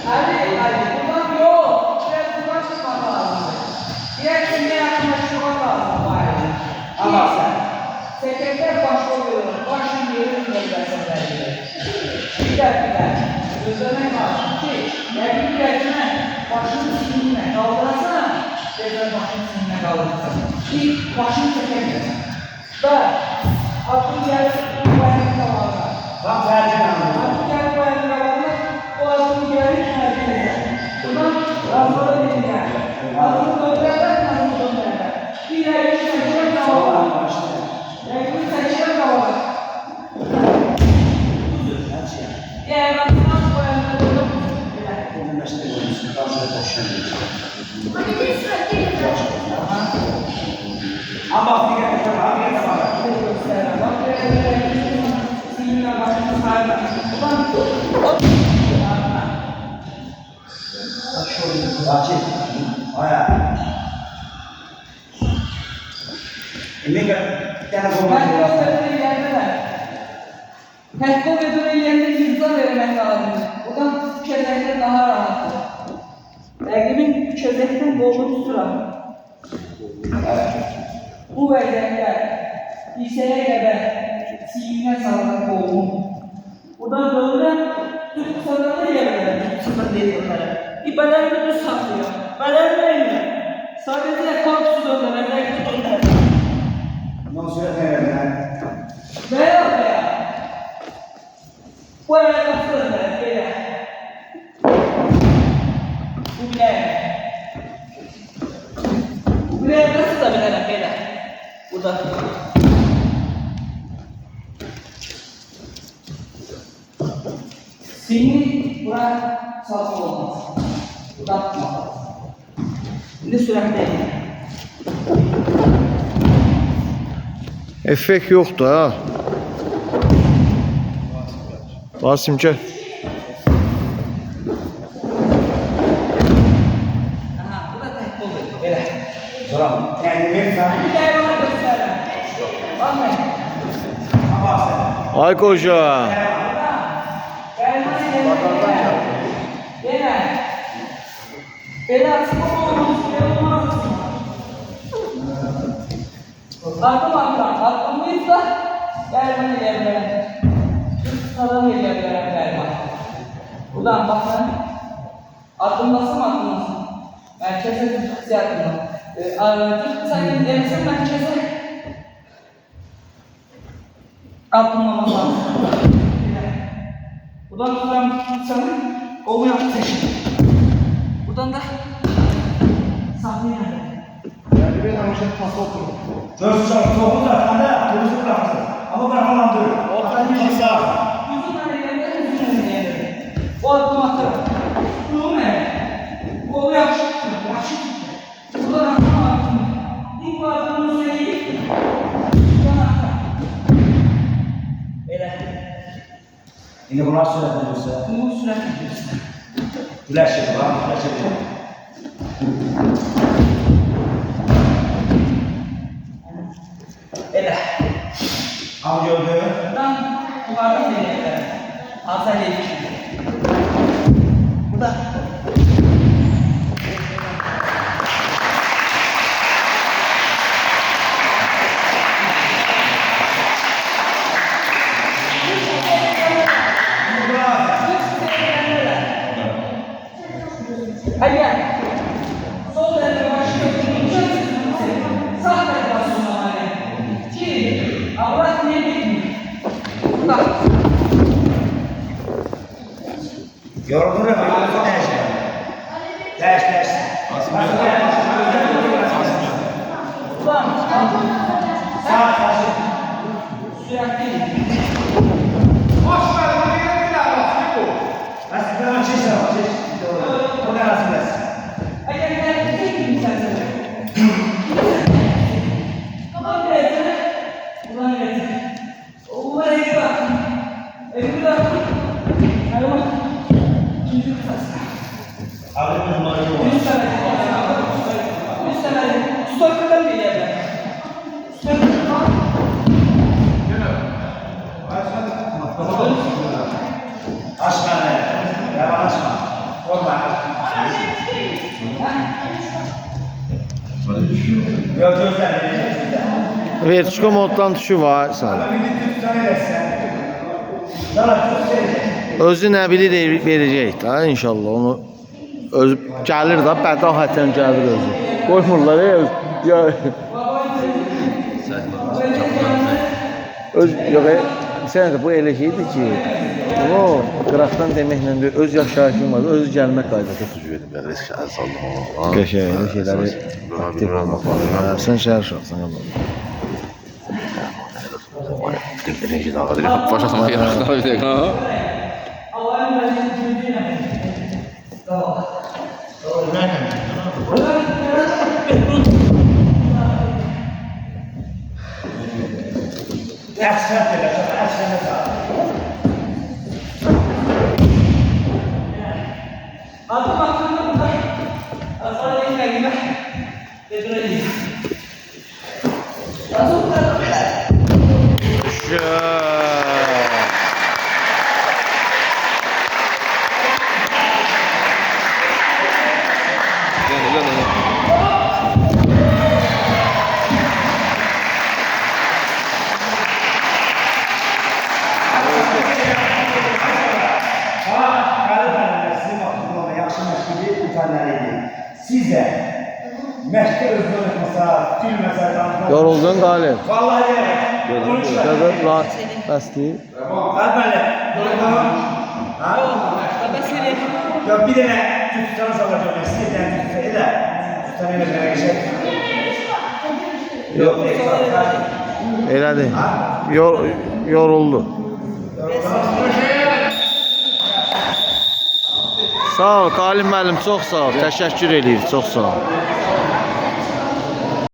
Hadi, buradan yok. Biraz buradan çıkmak lazım. Diğer kimle yakınlaştırmak lazım bari. Ama sekreter baş oluyor. Başın yerin bölgesinde belli. Gider. Gözlemek lazım ki, yakın gelene başın sinirine kaldırasana. Gözler başın sinirine kaldırasana. Ki başını çekemiyorsun. Ve aklın gelip bu bayanın kalanına. Tam tercih anladım. Aklın gelip bu bayanın kalanına, o aklın gelip merkezine. Bundan razıları dinleyen. Razılı döndürerler, razılı döndürerler. Bir yakın seçilen kalanına. Yakın seçilen kalanına. Diğer razılar bu bayanına döndürür. Bunun mesleği olmuşsun. Tam şöyle taşıyamıyorsun. Ama bir kere Açık. Aya. Ini kan Tekko ve bölgelerinde cüzdan vermek lazım. Buradan köşelerinde daha rahat. Rəqibin köşesinden qolunu tuturam. Bu vəziyyətdə dirsəyə qədər çiyinə salınır qolunu. Buradan dönürəm, düz qısadan da yerlərəm, qısadan deyirlərəm. İbədərini düz saxlayır. Bədənini eynir. Sadəcə korpusu döndürəm, rəqibi döndürəm. non si vede. Veya. Bu ayakta döndürəm, belə. Bu biləyə. Bu biləyə nasıl da bilərəm, belə. Burada. Seni bura salça olmaz. Burada tutmaz. Şimdi sürətləyim. Effekt yoxdur ha. Rasim gel. Aha, bu da tek olur. Belə. Soram. Kendimi sen. Bir də ona göstərəm. Baxmayın. Ama sen. Ay koca. Belə açıq olmaz, belə olmaz. Addımlıyız da gəlmən eləyə bilərəm. Salam eləyə bilərəm gəlmən. Buradan baxın. Addımlasın. Mərkəzə çıxıqsi addımla. Çıxıqsa gəlirsən mərkəzə. Addımlamaq lazım. Buradan tuturam insanı, qolu yaptır. Buradan da sahneye Yani ben almışım pası oturup. Dört çok da turizm bıraktı. Ama bırakamam diyor. Orada bir şey var. yüzün hareketleri yüzün hareketleri. O adım atarım. Bu ne? Bu yakışık. Buradan adım adım. İlk bu adımını söyleyip buradan atar. Böyle. Yine bunlar söylediyorsa. Bunu sürekli yapıyorsun. Güleş yapıyor. Güleş yapıyor. Böyle. Am gördü. Buradan yukarıdan hareketler. Alta geçiyor. Burada. Hayır. Sol tarafa başlıyor. Sağ tarafa sunmalı. Ki avrat niye bitmiyor? Burada. Yorgun ya. Değiş. Buradan. Sağ karşı. Sürekli. Aslında çeşit var. Bu ne aslında? Eğer ben tek bir insansın. Ama bir etsene. Ulan etsene. Ulan etsene bak. Evine bak. Hadi bak. Çünkü kısası. Abi numara yok. 100 tane. 100 tane. Stoklardan bir yerden. Stoklardan. Açma ne? Yalan açma. Yok gözler vereceğiz sizde. Vertigo moddan tuşu var sana. Ama bir de tutsan edersen. Sana tut verecek. Özü nə bilir verəcək də inşallah onu öz gəlir də bədahətən gəlir özü. Qoymurlar ya. Öz yox sən də bu elə şeydir ki, o qıraqdan deməklə deyil, öz yaşayışın var, öz gəlmə qaydası. Risk saldım. Qəşəng elə şeyləri aktiv olmaq lazım. Sən şəhər uşaqsan Allah. Enerji dağıdır. Başa sana yarışlar bir dakika. Əhsən elə, əhsən elə. Adım hakkında da sana ne kelime dedireyim. Nasıl bu kadar? Sizə məşqdə özünü oynatmasa, gülməsə, danışmasa. Yoruldun Qalib. Vallahi deyərək. 13 Yazır, bəsdir. Bəli. Ha? Mesele. Ya bir dənə tutan salacaq, sizdən tutsa elə. Tutan elə belə geçək. Yox, Elədir. Yoruldu. Sağ ol Qalib müəllim, çox sağ ol. Təşəkkür edirik, çox sağ ol.